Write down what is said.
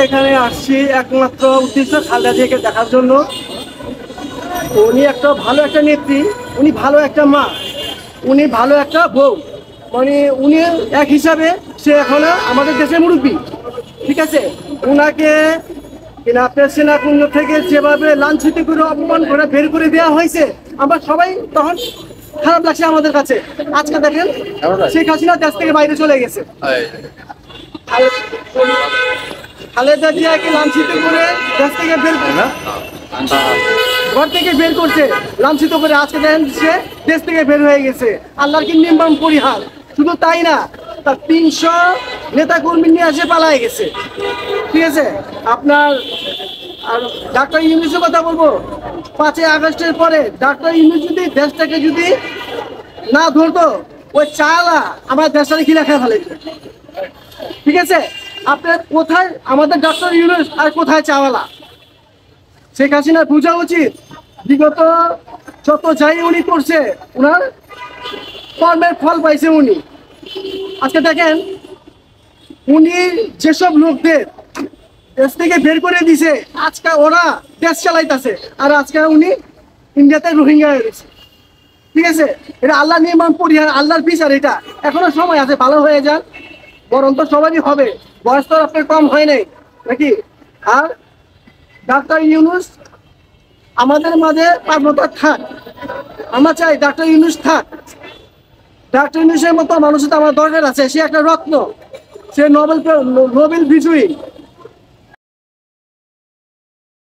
এখানে আসছি একমাত্র উদ্দেশ্য খালেদা জিয়াকে দেখার জন্য। উনি একটা ভালো একটা নেত্রী, উনি ভালো একটা মা, উনি ভালো একটা বউ, মানে উনি এক হিসাবে সে এখনো আমাদের দেশের মুরব্বী। ঠিক আছে, উনাকে আপনার সেনাকুঞ্জ থেকে যেভাবে লাঞ্ছিত করে অপমান করে বের করে দেওয়া হয়েছে, আমরা সবাই তখন খারাপ লাগছে আমাদের কাছে। আজকে দেখেন শেখ হাসিনা দেশ থেকে বাইরে চলে গেছে, খালেদা জিয়াকে লাঞ্ছিত করে দেশ থেকে বের করে ঘর থেকে বের করছে, লাঞ্ছিত করে। আজকে দেখেন সে দেশ থেকে বের হয়ে গেছে, আল্লাহর কি নির্মম পরিহার। শুধু তাই না, তার 300 নেতা কর্মী নিয়ে এসে পালায় গেছে। ঠিক আছে, আপনার আর ডাক্তার ইউনূসের কথা বলবো। 5ই আগস্টের পরে ডাক্তার ইউনূস যদি দেশটাকে যদি না ধরতো, ওই চালা আমার দেশটাকে ঘিরে খেয়ে ফেলে। ঠিক আছে, আপনার কোথায় আমাদের ডাক্তার ইউনূস আর কোথায় চাওয়ালা? শেখ হাসিনা বোঝা উচিত, বিগত যত যাই উনি করছে ওনার কর্মের ফল পাইছে উনি। আজকে দেখেন উনি যেসব লোকদের দেশ থেকে বের করে দিছে, আজকে ওরা দেশ চালাইতেছে, আর আজকে উনি ইন্ডিয়াতে রোহিঙ্গা হয়ে গেছে। ঠিক আছে, এটা আল্লাহ নির্মাণ পরিহার, আল্লাহর বিচার। এটা এখনো সময় আছে, ভালো হয়ে যান, বরং তো সবারই হবে। বয়স তো আপনার কম হয় নাই নাকি? আর ডাক্তার ইউনূস আমাদের মাঝে পার্বত্য থাক, আমরা চাই ডাক্তার ইউনূস থাক। ডাক্তার ইউনূসের মতো মানুষের তো আমার দরকার আছে। সে একটা রত্ন, সে নোবেল বিজয়ী।